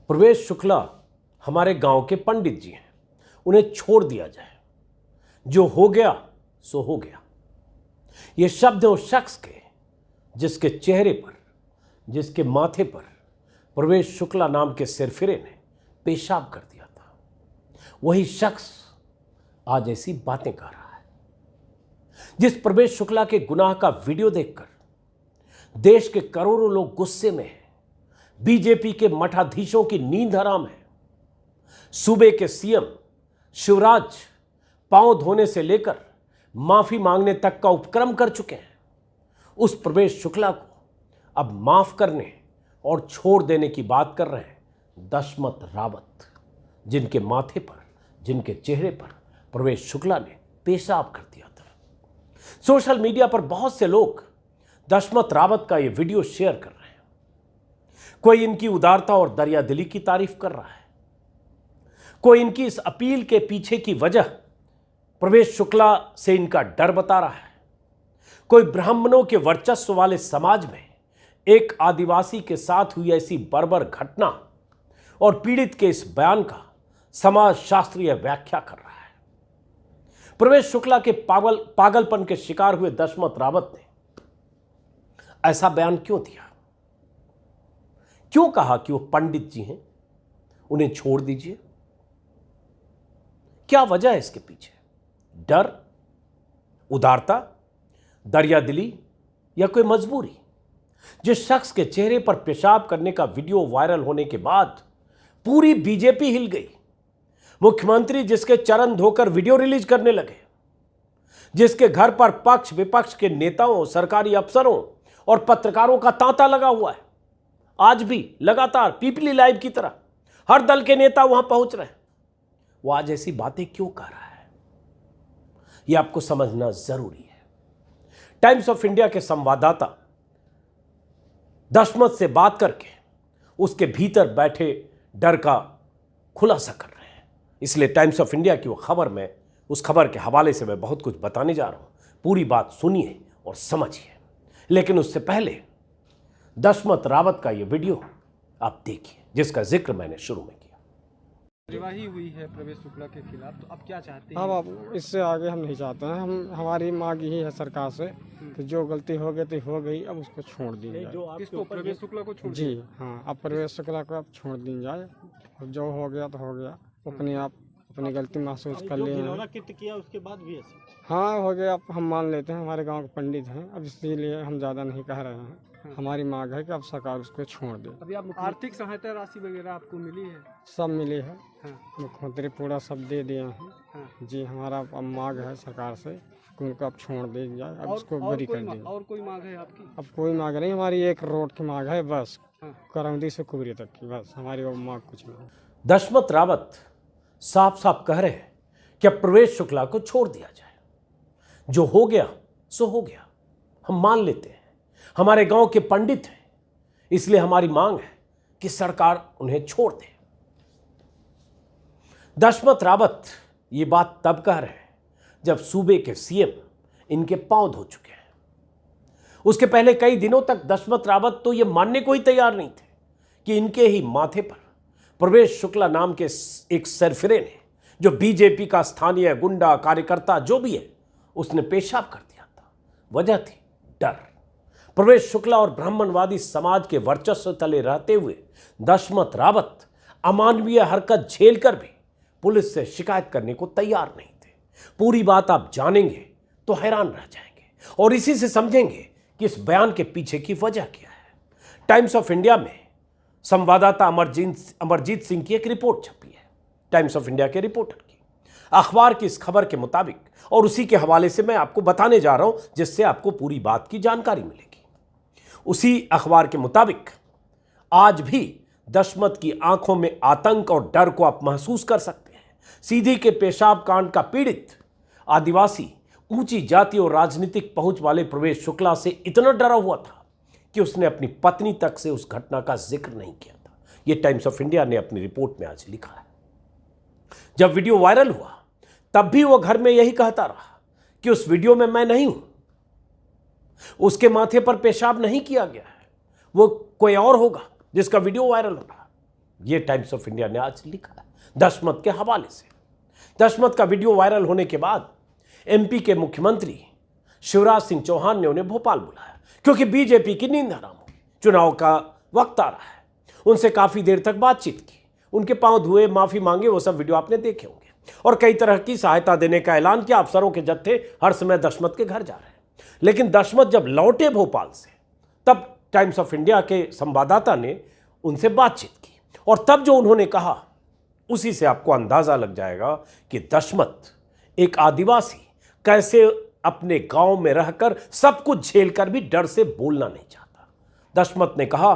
प्रवेश शुक्ला हमारे गांव के पंडित जी हैं, उन्हें छोड़ दिया जाए। जो हो गया सो हो गया। ये शब्द उस शख्स के जिसके चेहरे पर, जिसके माथे पर प्रवेश शुक्ला नाम के सिरफिरे ने पेशाब कर दिया था, वही शख्स आज ऐसी बातें कर रहा है। जिस प्रवेश शुक्ला के गुनाह का वीडियो देखकर देश के करोड़ों लोग गुस्से में हैं, बीजेपी के मठाधीशों की नींद हराम है, सूबे के सीएम शिवराज पांव धोने से लेकर माफी मांगने तक का उपक्रम कर चुके हैं, उस प्रवेश शुक्ला को अब माफ करने और छोड़ देने की बात कर रहे हैं दशमत रावत, जिनके माथे पर, जिनके चेहरे पर प्रवेश शुक्ला ने पेशाब कर दिया था। सोशल मीडिया पर बहुत से लोग दशमत रावत का यह वीडियो शेयर कर रहे हैं। कोई इनकी उदारता और दरियादिली की तारीफ कर रहा है, कोई इनकी इस अपील के पीछे की वजह प्रवेश शुक्ला से इनका डर बता रहा है, कोई ब्राह्मणों के वर्चस्व वाले समाज में एक आदिवासी के साथ हुई ऐसी बर्बर घटना और पीड़ित के इस बयान का समाज शास्त्रीय व्याख्या कर रहा है। प्रवेश शुक्ला के पागलपन के शिकार हुए दशमत रावत ने ऐसा बयान क्यों दिया? क्यों कहा कि वो पंडित जी हैं, उन्हें छोड़ दीजिए? क्या वजह है इसके पीछे? डर, उदारता, दरियादिली या कोई मजबूरी? जिस शख्स के चेहरे पर पेशाब करने का वीडियो वायरल होने के बाद पूरी बीजेपी हिल गई, मुख्यमंत्री जिसके चरण धोकर वीडियो रिलीज करने लगे, जिसके घर पर पक्ष विपक्ष के नेताओं, सरकारी अफसरों और पत्रकारों का तांता लगा हुआ है, आज भी लगातार पीपली लाइव की तरह हर दल के नेता वहां पहुंच रहे हैं, वो आज ऐसी बातें क्यों कर रहा है, यह आपको समझना जरूरी है। टाइम्स ऑफ इंडिया के संवाददाता दशमत से बात करके उसके भीतर बैठे डर का खुलासा कर रहे हैं, इसलिए टाइम्स ऑफ इंडिया की वो खबर में, उस खबर के हवाले से मैं बहुत कुछ बताने जा रहा हूं। पूरी बात सुनिए और समझिए, लेकिन उससे पहले दशमत रावत का ये वीडियो आप देखिए, जिसका जिक्र मैंने शुरू में किया। कार्यवाही हुई है प्रवेश शुक्ला के खिलाफ, तो अब क्या चाहते हैं? अब इससे आगे हम नहीं चाहते हैं। हमारी मांग यही है सरकार से कि जो गलती हो गई तो हो गई, अब उसको छोड़ दी जाए। किसको? प्रवेश शुक्ला को छोड़? जी हाँ, अब प्रवेश शुक्ला को अब छोड़ दी जाए। जो हो गया तो हो गया, अपने आप अपनी गलती महसूस कर लिए। किया उसके बाद भी ऐसे? हाँ, हो गया, अब हम मान लेते हैं, हमारे गांव के पंडित हैं, अब इसीलिए हम ज़्यादा नहीं कह रहे हैं। हमारी मांग है कि अब सरकार उसको छोड़ दे। अभी आप आर्थिक सहायता राशि वगैरह आपको मिली है? सब मिली है, हाँ। मुख्यमंत्री पूरा सब दे दिए हैं। हाँ। जी, हमारा अब मांग है सरकार से कि उनको अब छोड़ दी जाए, अब उसको बरी कर दी। और कोई मांग है आपकी? अब कोई मांग नहीं, हमारी एक रोड की मांग है बस, हाँ। करौंदी से कुबरी तक की, बस हमारी वो मांग कुछ नहीं। दशमत रावत साफ साफ कह रहे हैं कि अब प्रवेश शुक्ला को छोड़ दिया जाए। जो हो गया सो हो गया, हम मान लेते हैं, हमारे गांव के पंडित हैं, इसलिए हमारी मांग है कि सरकार उन्हें छोड़ दे। दशमत रावत ये बात तब कह रहे हैं जब सूबे के सीएम इनके पांव धो चुके हैं। उसके पहले कई दिनों तक दशमत रावत तो ये मानने को ही तैयार नहीं थे कि इनके ही माथे पर प्रवेश शुक्ला नाम के एक सरफिरे ने, जो बीजेपी का स्थानीय गुंडा कार्यकर्ता जो भी है, उसने पेशाब कर दिया था। वजह थी डर। प्रवेश शुक्ला और ब्राह्मणवादी समाज के वर्चस्व तले रहते हुए दशमत रावत अमानवीय हरकत झेलकर भी पुलिस से शिकायत करने को तैयार नहीं थे। पूरी बात आप जानेंगे तो हैरान रह जाएंगे और इसी से समझेंगे कि इस बयान के पीछे की वजह क्या है। टाइम्स ऑफ इंडिया में संवाददाता अमरजीत सिंह की एक रिपोर्ट छपी है, टाइम्स ऑफ इंडिया के रिपोर्टर की। अखबार की इस खबर के मुताबिक, और उसी के हवाले से मैं आपको बताने जा रहा हूं, जिससे आपको पूरी बात की जानकारी मिलेगी। उसी अखबार के मुताबिक आज भी दशमत की आंखों में आतंक और डर को आप महसूस कर सकते हैं। सीधी के पेशाब कांड का पीड़ित आदिवासी ऊंची जाति और राजनीतिक पहुंच वाले प्रवेश शुक्ला से इतना डरा हुआ था कि उसने अपनी पत्नी तक से उस घटना का जिक्र नहीं किया था। यह टाइम्स ऑफ इंडिया ने अपनी रिपोर्ट में आज लिखा है। जब वीडियो वायरल हुआ तब भी वो घर में यही कहता रहा कि उस वीडियो में मैं नहीं हूं, उसके माथे पर पेशाब नहीं किया गया है, वो कोई और होगा जिसका वीडियो वायरल हो रहा। ये टाइम्स ऑफ इंडिया ने आज लिखा है दशमत के हवाले से। दशमत का वीडियो वायरल होने के बाद एमपी के मुख्यमंत्री शिवराज सिंह चौहान ने उन्हें भोपाल बुलाया, क्योंकि बीजेपी की नींद हराम हुई। चुनाव का वक्त आ रहा है। उनसे काफी देर तक बातचीत की, उनके पांव धुए, माफी मांगे, वो सब वीडियो आपने देखे होंगे, और कई तरह की सहायता देने का ऐलान किया। अफसरों के जत्थे हर समय दशमत के घर जा रहे हैं। लेकिन दशमत जब लौटे भोपाल से, तब टाइम्स ऑफ इंडिया के संवाददाता ने उनसे बातचीत की, और तब जो उन्होंने कहा उसी से आपको अंदाजा लग जाएगा कि दशमत एक आदिवासी कैसे अपने गांव में रहकर सब कुछ झेलकर भी डर से बोलना नहीं चाहता। दशमत ने कहा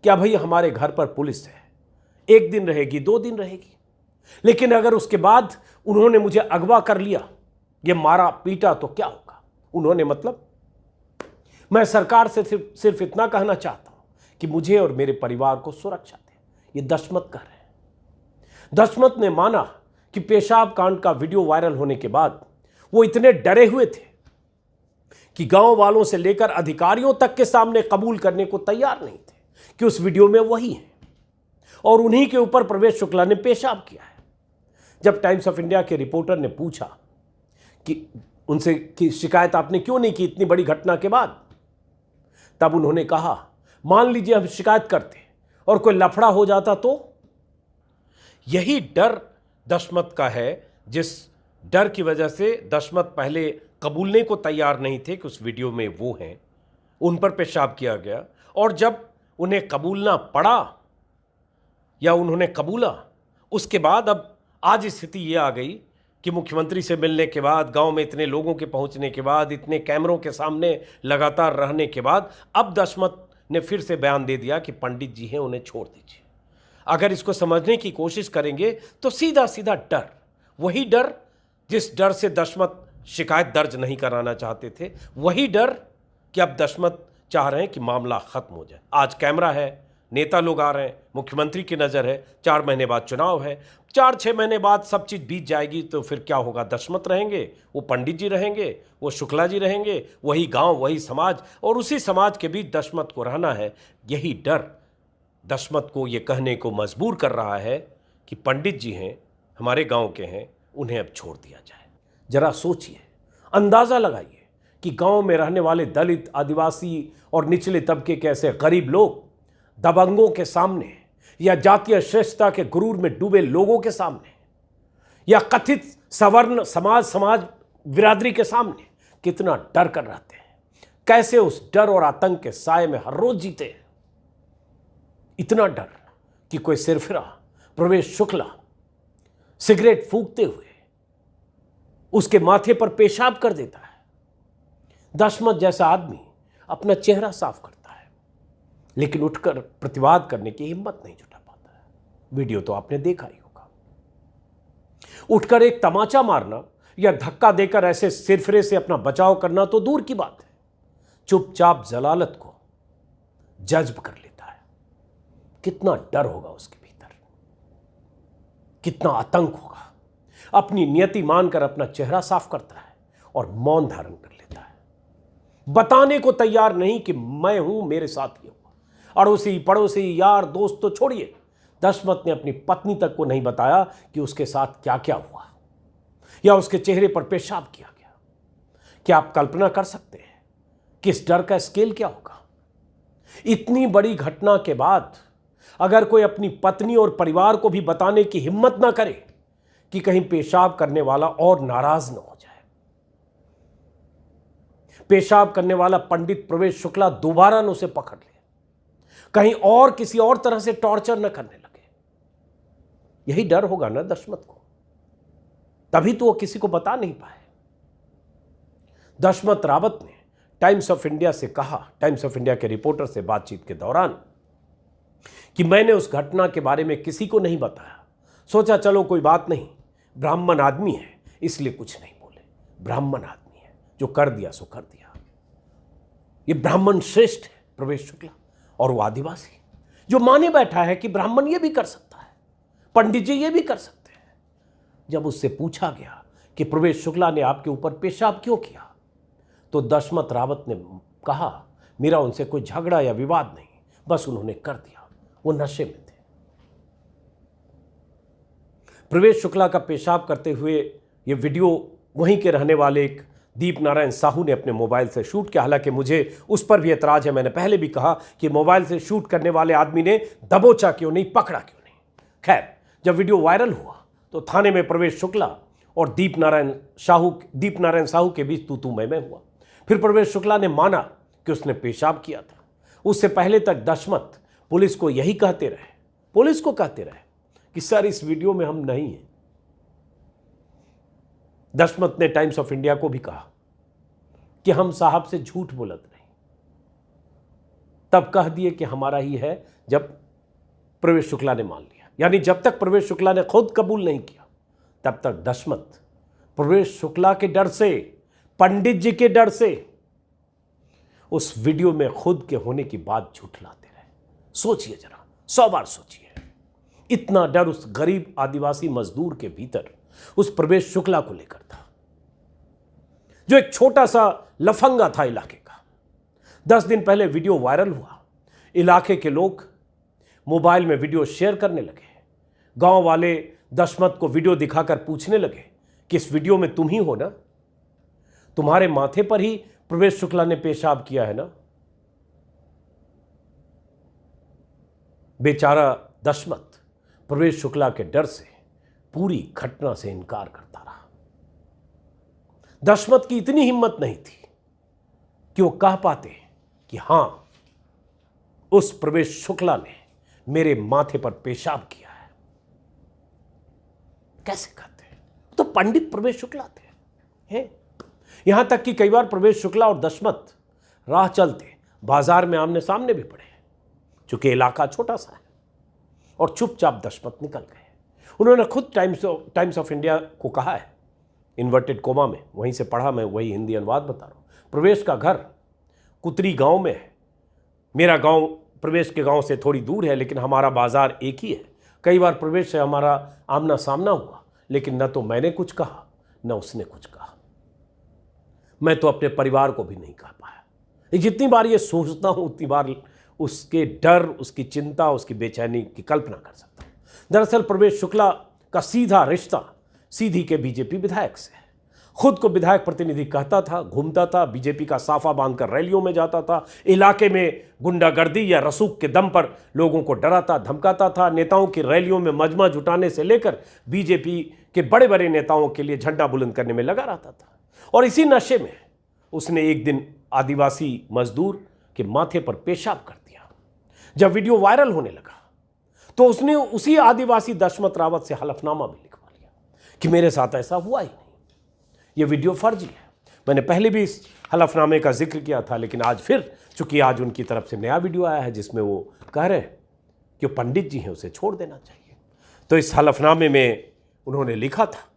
कि भाई हमारे घर पर पुलिस है, 1 दिन रहेगी, 2 दिन रहेगी, लेकिन अगर उसके बाद उन्होंने मुझे अगवा कर लिया, ये मारा पीटा, तो क्या होगा। उन्होंने मतलब, मैं सरकार से सिर्फ इतना कहना चाहता हूं कि मुझे और मेरे परिवार को सुरक्षा दे। ये दशमत कह रहे हैं। दशमत ने माना कि पेशाब कांड का वीडियो वायरल होने के बाद वो इतने डरे हुए थे कि गांव वालों से लेकर अधिकारियों तक के सामने कबूल करने को तैयार नहीं थे कि उस वीडियो में वही है, और उन्हीं के ऊपर प्रवेश शुक्ला ने पेशाब किया है। जब टाइम्स ऑफ इंडिया के रिपोर्टर ने पूछा कि उनसे कि शिकायत आपने क्यों नहीं की इतनी बड़ी घटना के बाद, तब उन्होंने कहा, मान लीजिए हम शिकायत करते और कोई लफड़ा हो जाता तो। यही डर दशमत का है, जिस डर की वजह से दशमत पहले कबूलने को तैयार नहीं थे कि उस वीडियो में वो हैं, उन पर पेशाब किया गया, और जब उन्हें कबूलना पड़ा या उन्होंने कबूला, उसके बाद अब आज स्थिति ये आ गई कि मुख्यमंत्री से मिलने के बाद, गांव में इतने लोगों के पहुंचने के बाद, इतने कैमरों के सामने लगातार रहने के बाद, अब दशमत ने फिर से बयान दे दिया कि पंडित जी हैं, उन्हें छोड़ दीजिए। अगर इसको समझने की कोशिश करेंगे तो सीधा सीधा डर, वही डर जिस डर से दशमत शिकायत दर्ज नहीं कराना चाहते थे, वही डर कि अब दशमत चाह रहे हैं कि मामला खत्म हो जाए। आज कैमरा है, नेता लोग आ रहे हैं, मुख्यमंत्री की नज़र है, 4 महीने बाद चुनाव है, 4-6 महीने बाद सब चीज़ बीत जाएगी, तो फिर क्या होगा। दशमत रहेंगे, वो पंडित जी रहेंगे, वो शुक्ला जी रहेंगे, वही गांव, वही समाज, और उसी समाज के बीच दशमत को रहना है। यही डर दशमत को ये कहने को मजबूर कर रहा है कि पंडित जी हैं, हमारे गांव के हैं, उन्हें अब छोड़ दिया जाए। जरा सोचिए, अंदाज़ा लगाइए कि गांव में रहने वाले दलित, आदिवासी और निचले तबके के ऐसे गरीब लोग दबंगों के सामने, या जातीय श्रेष्ठता के गुरूर में डूबे लोगों के सामने, या कथित सवर्ण समाज बिरादरी के सामने कितना डर कर रहते हैं, कैसे उस डर और आतंक के साए में हर रोज जीते हैं। इतना डर कि कोई सिरफिरा प्रवेश शुक्ला सिगरेट फूंकते हुए उसके माथे पर पेशाब कर देता है। दशमत जैसा आदमी अपना चेहरा साफ करता है, लेकिन उठकर प्रतिवाद करने की हिम्मत नहीं जुटा पाता है। वीडियो तो आपने देखा ही होगा। उठकर एक तमाचा मारना या धक्का देकर ऐसे सिरफिरे से अपना बचाव करना तो दूर की बात है, चुपचाप जलालत को जज्ब कर लेता है। कितना डर होगा उसके भीतर, कितना आतंक होगा। अपनी नियति मानकर अपना चेहरा साफ करता है और मौन धारण कर लेता है, बताने को तैयार नहीं कि मैं हूं, मेरे साथ ये हुआ। अड़ोसी पड़ोसी यार दोस्त तो छोड़िए, दशमत ने अपनी पत्नी तक को नहीं बताया कि उसके साथ क्या क्या हुआ, या उसके चेहरे पर पेशाब किया गया। क्या आप कल्पना कर सकते हैं कि इस डर का स्केल क्या होगा। इतनी बड़ी घटना के बाद अगर कोई अपनी पत्नी और परिवार को भी बताने की हिम्मत ना करे कि कहीं पेशाब करने वाला और नाराज न हो जाए, पेशाब करने वाला पंडित प्रवेश शुक्ला दोबारा न उसे पकड़ ले, कहीं और किसी और तरह से टॉर्चर न करने लगे। यही डर होगा ना दशमत को, तभी तो वो किसी को बता नहीं पाए। दशमत रावत ने टाइम्स ऑफ इंडिया से कहा, टाइम्स ऑफ इंडिया के रिपोर्टर से बातचीत के दौरान, कि मैंने उस घटना के बारे में किसी को नहीं बताया, सोचा चलो कोई बात नहीं, ब्राह्मण आदमी है इसलिए कुछ नहीं बोले। ब्राह्मण आदमी है, जो कर दिया सो कर दिया। ये ब्राह्मण श्रेष्ठ है प्रवेश शुक्ला, और वो आदिवासी जो माने बैठा है कि ब्राह्मण ये भी कर सकता है, पंडित जी ये भी कर सकते हैं। जब उससे पूछा गया कि प्रवेश शुक्ला ने आपके ऊपर पेशाब क्यों किया, तो दशमत रावत ने कहा, मेरा उनसे कोई झगड़ा या विवाद नहीं, बस उन्होंने कर दिया, वो नशे में थे। प्रवेश शुक्ला का पेशाब करते हुए ये वीडियो वहीं के रहने वाले एक दीप नारायण साहू ने अपने मोबाइल से शूट किया। हालांकि मुझे उस पर भी एतराज है। मैंने पहले भी कहा कि मोबाइल से शूट करने वाले आदमी ने दबोचा क्यों नहीं, पकड़ा क्यों नहीं। खैर, जब वीडियो वायरल हुआ तो थाने में प्रवेश शुक्ला और दीप नारायण साहू के बीच तू मैं हुआ। फिर प्रवेश शुक्ला ने माना कि उसने पेशाब किया था। उससे पहले तक दशमत पुलिस को यही कहते रहे कि सर इस वीडियो में हम नहीं हैं। दशमत ने टाइम्स ऑफ इंडिया को भी कहा कि हम साहब से झूठ बोलत नहीं। तब कह दिए कि हमारा ही है, जब प्रवेश शुक्ला ने मान लिया। यानी जब तक प्रवेश शुक्ला ने खुद कबूल नहीं किया तब तक दशमत प्रवेश शुक्ला के डर से, पंडित जी के डर से उस वीडियो में खुद के होने की बात झूठलाते रहे। सोचिए जरा, 100 बार सोचिए। इतना डर उस गरीब आदिवासी मजदूर के भीतर उस प्रवेश शुक्ला को लेकर था, जो एक छोटा सा लफंगा था इलाके का। 10 दिन पहले वीडियो वायरल हुआ। इलाके के लोग मोबाइल में वीडियो शेयर करने लगे। गांव वाले दशमत को वीडियो दिखाकर पूछने लगे कि इस वीडियो में तुम ही हो ना, तुम्हारे माथे पर ही प्रवेश शुक्ला ने पेशाब किया है ना। बेचारा दशमत प्रवेश शुक्ला के डर से पूरी घटना से इनकार करता रहा। दशमत की इतनी हिम्मत नहीं थी कि वो कह पाते कि हां, उस प्रवेश शुक्ला ने मेरे माथे पर पेशाब किया है। कैसे कहते हैं? तो पंडित प्रवेश शुक्ला थे हैं। यहां तक कि कई बार प्रवेश शुक्ला और दशमत राह चलते बाजार में आमने सामने भी पड़े, चूंकि इलाका छोटा सा है। और चुपचाप दशमत निकल गए। उन्होंने खुद टाइम्स ऑफ इंडिया को कहा है, इन्वर्टेड कोमा में, वहीं से पढ़ा, मैं वही हिंदी अनुवाद बता रहा हूं। प्रवेश का घर कुतरी गांव में है। मेरा गांव प्रवेश के गांव से थोड़ी दूर है, लेकिन हमारा बाजार एक ही है। कई बार प्रवेश से हमारा आमना सामना हुआ, लेकिन न तो मैंने कुछ कहा न उसने कुछ कहा। मैं तो अपने परिवार को भी नहीं कह पाया। जितनी बार ये सोचता हूं उतनी बार उसके डर, उसकी चिंता, उसकी बेचैनी की कल्पना कर सकता हूं। दरअसल प्रवेश शुक्ला का सीधा रिश्ता सीधी के बीजेपी विधायक से है। खुद को विधायक प्रतिनिधि कहता था, घूमता था, बीजेपी का साफा बांधकर रैलियों में जाता था, इलाके में गुंडागर्दी या रसूख के दम पर लोगों को डराता धमकाता था। नेताओं की रैलियों में मजमा जुटाने से लेकर बीजेपी के बड़े बड़े नेताओं के लिए झंडा बुलंद करने में लगा रहता था। और इसी नशे में उसने एक दिन आदिवासी मजदूर के माथे पर पेशाब कर दिया। जब वीडियो वायरल होने लगा तो उसने उसी आदिवासी दशमत रावत से हलफनामा भी लिखवा लिया कि मेरे साथ ऐसा हुआ ही नहीं, यह वीडियो फर्जी है। मैंने पहले भी इस हलफनामे का जिक्र किया था, लेकिन आज फिर, चूंकि आज उनकी तरफ से नया वीडियो आया है जिसमें वो कह रहे हैं कि पंडित जी हैं, उसे छोड़ देना चाहिए। तो इस हलफनामे में उन्होंने लिखा था,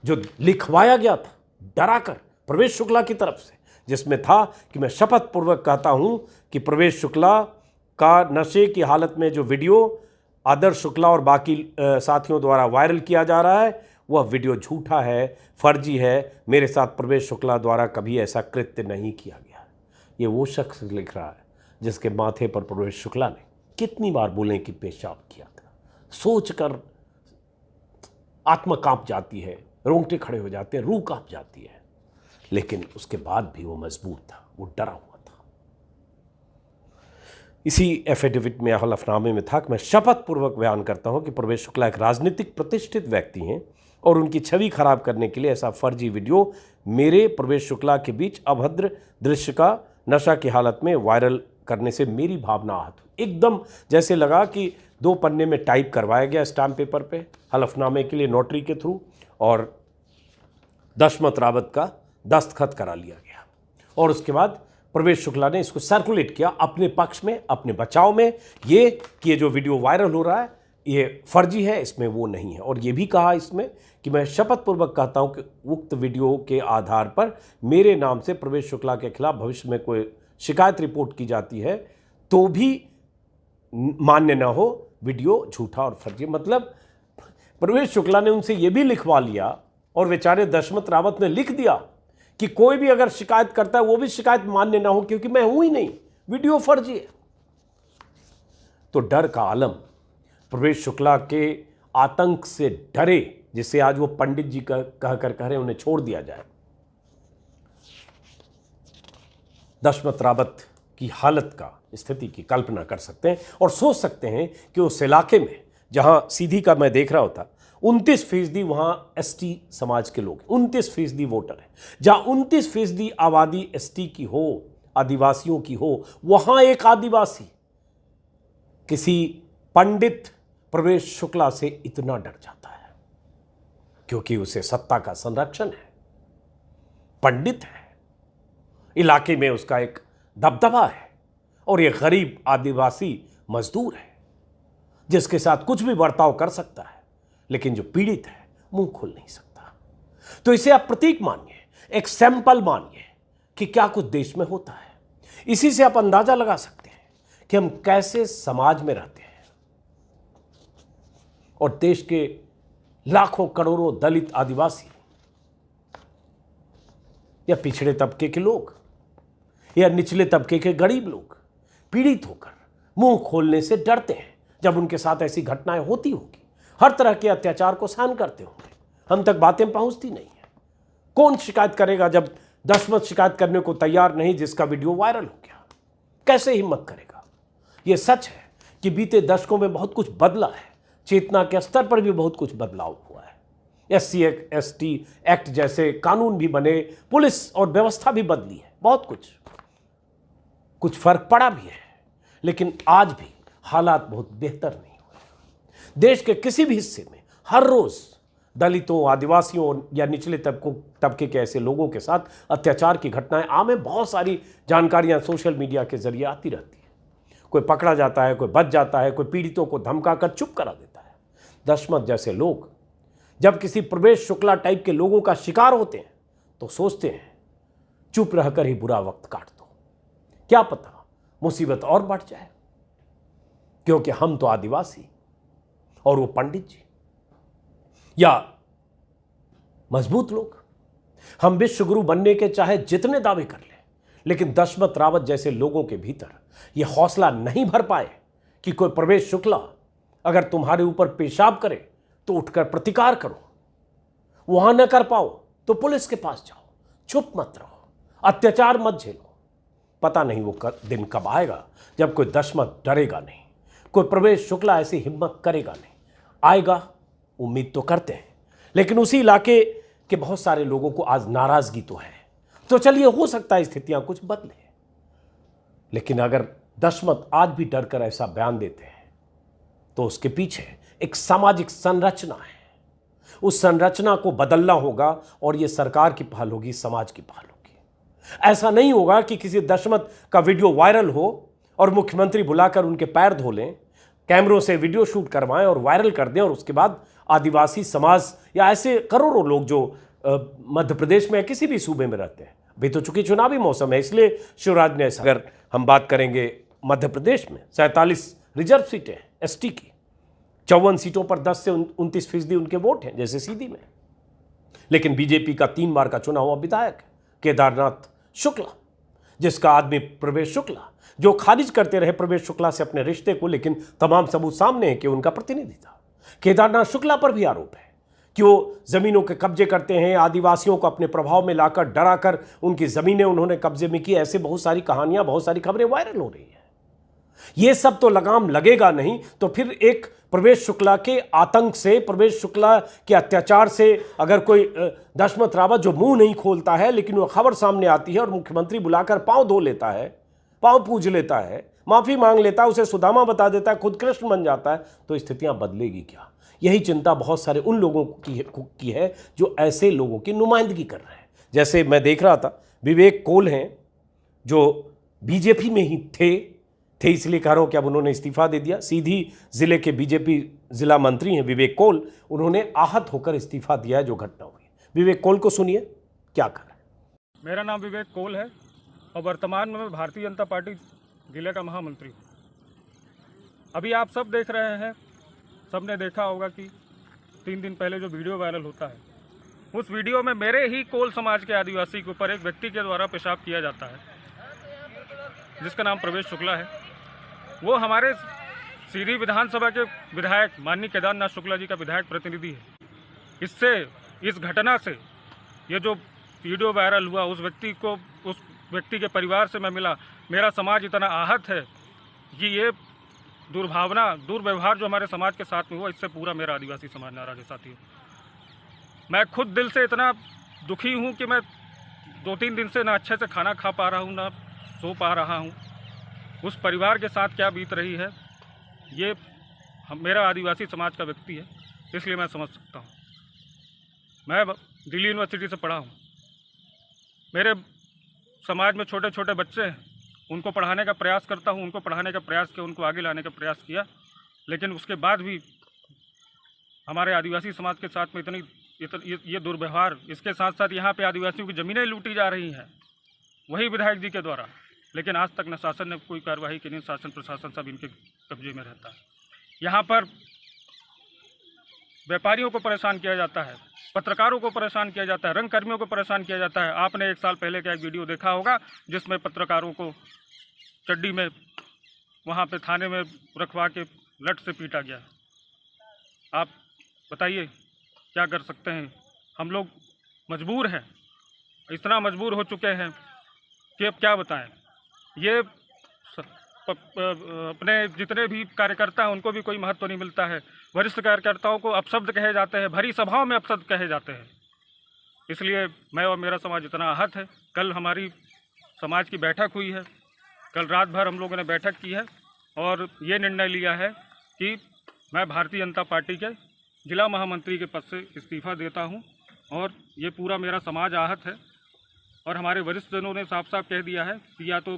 जो लिखवाया गया था डराकर प्रवेश शुक्ला की तरफ से, जिसमें था कि मैं शपथ पूर्वक कहता हूं कि प्रवेश शुक्ला का नशे की हालत में जो वीडियो आदर्श शुक्ला और बाकी साथियों द्वारा वायरल किया जा रहा है, वह वीडियो झूठा है, फर्जी है। मेरे साथ प्रवेश शुक्ला द्वारा कभी ऐसा कृत्य नहीं किया गया। ये वो शख्स लिख रहा है जिसके माथे पर प्रवेश शुक्ला ने कितनी बार बोले कि पेशाब किया था। सोचकर आत्मा कांप जाती है, रोंगटे खड़े हो जाते हैं, रूह कांप जाती है। लेकिन उसके बाद भी वो मजबूत था, वो डरा हुआ था। इसी एफिडेविट में, हलफनामे में था कि मैं शपथ पूर्वक बयान करता हूं कि प्रवेश शुक्ला एक राजनीतिक प्रतिष्ठित व्यक्ति हैं और उनकी छवि खराब करने के लिए ऐसा फर्जी वीडियो मेरे प्रवेश शुक्ला के बीच अभद्र दृश्य का नशा की हालत में वायरल करने से मेरी भावना आहत हुई। एकदम जैसे लगा कि 2 पन्ने में टाइप करवाया गया स्टाम्प पेपर पे हलफनामे के लिए नोटरी के थ्रू, और दशमत रावत का दस्तखत करा लिया गया। और उसके बाद प्रवेश शुक्ला ने इसको सर्कुलेट किया अपने पक्ष में, अपने बचाव में, ये कि ये जो वीडियो वायरल हो रहा है ये फर्जी है, इसमें वो नहीं है। और ये भी कहा इसमें कि मैं शपथ पूर्वक कहता हूं कि उक्त वीडियो के आधार पर मेरे नाम से प्रवेश शुक्ला के खिलाफ भविष्य में कोई शिकायत रिपोर्ट की जाती है तो भी मान्य ना हो, वीडियो झूठा और फर्जी। मतलब प्रवेश शुक्ला ने उनसे ये भी लिखवा लिया और बेचारे दशमत रावत ने लिख दिया कि कोई भी अगर शिकायत करता है वो भी शिकायत मान्य ना हो, क्योंकि मैं हूं ही नहीं, वीडियो फर्जी है। तो डर का आलम प्रवेश शुक्ला के आतंक से डरे, जिसे आज वो पंडित जी कह रहे उन्हें छोड़ दिया जाए। दशमत रावत की हालत का, स्थिति की कल्पना कर सकते हैं और सोच सकते हैं कि उस इलाके में जहां सीधी का मैं देख रहा होता 29% वहां एसटी समाज के लोग, 29% वोटर है। जहां 29% आबादी एसटी की हो, आदिवासियों की हो, वहां एक आदिवासी किसी पंडित प्रवेश शुक्ला से इतना डर जाता है क्योंकि उसे सत्ता का संरक्षण है, पंडित है, इलाके में उसका एक दबदबा है और ये गरीब आदिवासी मजदूर है जिसके साथ कुछ भी बर्ताव कर सकता है, लेकिन जो पीड़ित है मुंह खोल नहीं सकता। तो इसे आप प्रतीक मानिए, एक सैंपल मानिए कि क्या कुछ देश में होता है। इसी से आप अंदाजा लगा सकते हैं कि हम कैसे समाज में रहते हैं और देश के लाखों करोड़ों दलित, आदिवासी या पिछड़े तबके के लोग या निचले तबके के गरीब लोग पीड़ित होकर मुंह खोलने से डरते हैं जब उनके साथ ऐसी घटनाएं होती होगी, हर तरह के अत्याचार को सहन करते होंगे। हम तक बातें पहुंचती नहीं है। कौन शिकायत करेगा जब दशमत शिकायत करने को तैयार नहीं, जिसका वीडियो वायरल हो गया? कैसे हिम्मत करेगा? यह सच है कि बीते दशकों में बहुत कुछ बदला है, चेतना के स्तर पर भी बहुत कुछ बदलाव हुआ है। SC ST एक्ट जैसे कानून भी बने, पुलिस और व्यवस्था भी बदली है, बहुत कुछ फर्क पड़ा भी है, लेकिन आज भी हालात बहुत बेहतर नहीं हुए। देश के किसी भी हिस्से में हर रोज दलितों, आदिवासियों या निचले तबके के ऐसे लोगों के साथ अत्याचार की घटनाएं आम है। बहुत सारी जानकारियां सोशल मीडिया के जरिए आती रहती है। कोई पकड़ा जाता है, कोई बच जाता है, कोई पीड़ितों को धमकाकर चुप करा देता है। दशमत जैसे लोग जब किसी प्रवेश शुक्ला टाइप के लोगों का शिकार होते हैं तो सोचते हैं चुप रहकर ही बुरा वक्त काट दो, क्या पता मुसीबत और बढ़ जाए, क्योंकि हम तो आदिवासी और वो पंडित जी या मजबूत लोग, हम विश्व गुरु बनने के चाहे जितने दावे कर लें, लेकिन दशमत रावत जैसे लोगों के भीतर यह हौसला नहीं भर पाए कि कोई प्रवेश शुक्ला अगर तुम्हारे ऊपर पेशाब करे तो उठकर प्रतिकार करो, वहां न कर पाओ तो पुलिस के पास जाओ, चुप मत रहो, अत्याचार मत झेलो। पता नहीं वो दिन कब आएगा जब कोई दशमत डरेगा नहीं, कोई प्रवेश शुक्ला ऐसी हिम्मत करेगा नहीं। आएगा, उम्मीद तो करते हैं, लेकिन उसी इलाके के बहुत सारे लोगों को आज नाराजगी तो है। तो चलिए, हो सकता है स्थितियां कुछ बदले, लेकिन अगर दशमत आज भी डर कर ऐसा बयान देते हैं तो उसके पीछे एक सामाजिक संरचना है। उस संरचना को बदलना होगा और यह सरकार की पहल होगी, समाज की पहल होगी। ऐसा नहीं होगा कि किसी दशमत का वीडियो वायरल हो और मुख्यमंत्री बुलाकर उनके पैर धो लें, कैमरों से वीडियो शूट करवाएं और वायरल कर दें और उसके बाद आदिवासी समाज या ऐसे करोड़ों लोग जो मध्य प्रदेश में या किसी भी सूबे में रहते हैं, अभी तो चूंकि चुनावी मौसम है इसलिए शिवराज ने, अगर हम बात करेंगे मध्य प्रदेश में 47 रिजर्व सीटें हैं एसटी की, 54 सीटों पर 10 से 29% उनके वोट हैं जैसे सीधी में। लेकिन बीजेपी का 3 बार का चुना हुआ विधायक है केदारनाथ शुक्ला, जिसका आदमी प्रवेश शुक्ला, जो खारिज करते रहे प्रवेश शुक्ला से अपने रिश्ते को, लेकिन तमाम सबूत सामने हैं कि उनका प्रतिनिधि था। केदारनाथ शुक्ला पर भी आरोप है कि वो जमीनों के कब्जे करते हैं, आदिवासियों को अपने प्रभाव में लाकर डराकर उनकी जमीनें उन्होंने कब्जे में की। ऐसे बहुत सारी कहानियां, बहुत सारी खबरें वायरल हो रही हैं। ये सब तो लगाम लगेगा नहीं तो फिर एक प्रवेश शुक्ला के आतंक से, प्रवेश शुक्ला के अत्याचार से अगर कोई दशमत रावत जो मुंह नहीं खोलता है लेकिन वो खबर सामने आती है और मुख्यमंत्री बुलाकर पांव धो लेता है, पांव पूज लेता है, माफी मांग लेता है, उसे सुदामा बता देता है, खुद कृष्ण बन जाता है, तो स्थितियां बदलेगी क्या? यही चिंता बहुत सारे उन लोगों की है जो ऐसे लोगों की नुमाइंदगी कर रहे हैं। जैसे मैं देख रहा था, विवेक कोल हैं जो बीजेपी में ही थे इसलिए कह रहा हूं कि अब उन्होंने इस्तीफा दे दिया। सीधी जिले के बीजेपी जिला मंत्री हैं विवेक कोल, उन्होंने आहत होकर इस्तीफा दिया है जो घटना हुई। विवेक कोल को सुनिए क्या कर रहे हैं। मेरा नाम विवेक कोल है और वर्तमान में मैं भारतीय जनता पार्टी जिले का महामंत्री हूँ। अभी आप सब देख रहे हैं, सबने देखा होगा कि 3 दिन पहले जो वीडियो वायरल होता है, उस वीडियो में मेरे ही कोल समाज के आदिवासी के ऊपर एक व्यक्ति के द्वारा पेशाब किया जाता है जिसका नाम प्रवेश शुक्ला है। वो हमारे सीधी विधानसभा के विधायक माननीय केदारनाथ शुक्ला जी का विधायक प्रतिनिधि है। इससे, इस घटना से, ये जो वीडियो वायरल हुआ, उस व्यक्ति के परिवार से मैं मिला, मेरा समाज इतना आहत है कि ये दुर्व्यवहार जो हमारे समाज के साथ में हुआ, इससे पूरा मेरा आदिवासी समाज नाराज है। साथियों, मैं खुद दिल से इतना दुखी हूँ कि मैं 2-3 दिन से ना अच्छे से खाना खा पा रहा हूँ, ना सो पा रहा हूँ। उस परिवार के साथ क्या बीत रही है, ये मेरा आदिवासी समाज का व्यक्ति है, इसलिए मैं समझ सकता हूँ। मैं दिल्ली यूनिवर्सिटी से पढ़ा हूँ। मेरे समाज में छोटे छोटे बच्चे हैं, उनको पढ़ाने का प्रयास करता हूँ, उनको पढ़ाने का प्रयास किया, उनको आगे लाने का प्रयास किया, लेकिन उसके बाद भी हमारे आदिवासी समाज के साथ में ये दुर्व्यवहार, इसके साथ साथ यहाँ पे आदिवासियों की ज़मीनें लूटी जा रही हैं, वही विधायक जी के द्वारा, लेकिन आज तक न शासन ने कोई कार्रवाई की, नहीं शासन प्रशासन सब इनके कब्जे में रहता है। यहाँ पर व्यापारियों को परेशान किया जाता है, पत्रकारों को परेशान किया जाता है, रंगकर्मियों को परेशान किया जाता है। आपने 1 साल पहले का एक वीडियो देखा होगा जिसमें पत्रकारों को चड्डी में वहाँ पे थाने में रखवा के लठ से पीटा गया। आप बताइए क्या कर सकते हैं? हम लोग मजबूर हैं, इतना मजबूर हो चुके हैं कि अब क्या बताएं। ये अपने जितने भी कार्यकर्ता हैं उनको भी कोई महत्व नहीं मिलता है। वरिष्ठ कार्यकर्ताओं को अपशब्द कहे जाते हैं, भरी सभाओं में अपशब्द कहे जाते हैं। इसलिए मैं और मेरा समाज इतना आहत है। कल हमारी समाज की बैठक हुई है, कल रात भर हम लोगों ने बैठक की है और ये निर्णय लिया है कि मैं भारतीय जनता पार्टी के जिला महामंत्री के पद से इस्तीफ़ा देता हूं। और ये पूरा मेरा समाज आहत है और हमारे वरिष्ठ जनों ने साफ साफ कह दिया है कि या तो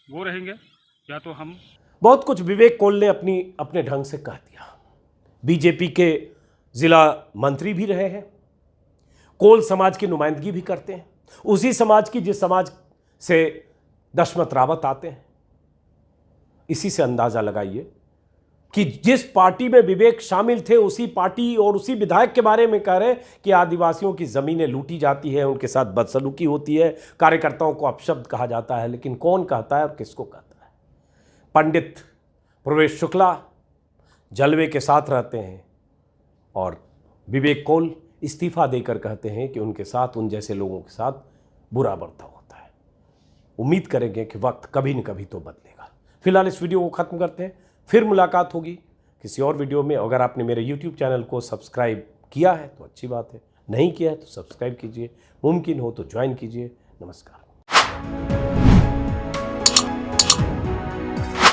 वो रहेंगे या तो हम। बहुत कुछ विवेक कोल ने अपने ढंग से कह दिया। बीजेपी के जिला मंत्री भी रहे हैं, कोल समाज की नुमाइंदगी भी करते हैं, उसी समाज की जिस समाज से दशमत रावत आते हैं। इसी से अंदाजा लगाइए कि जिस पार्टी में विवेक शामिल थे, उसी पार्टी और उसी विधायक के बारे में कह रहे हैं कि आदिवासियों की जमीनें लूटी जाती है, उनके साथ बदसलूकी होती है, कार्यकर्ताओं को अपशब्द कहा जाता है। लेकिन कौन कहता है और किसको कहता है? पंडित प्रवेश शुक्ला जलवे के साथ रहते हैं और विवेक कोल इस्तीफा देकर कहते हैं कि उनके साथ, उन जैसे लोगों के साथ बुरा बर्ताव होता है। उम्मीद करेंगे कि वक्त कभी न कभी तो बदलेगा। फिलहाल इस वीडियो को ख़त्म करते हैं, फिर मुलाकात होगी किसी और वीडियो में। अगर आपने मेरे YouTube चैनल को सब्सक्राइब किया है तो अच्छी बात है, नहीं किया है तो सब्सक्राइब कीजिए, मुमकिन हो तो ज्वाइन कीजिए। नमस्कार।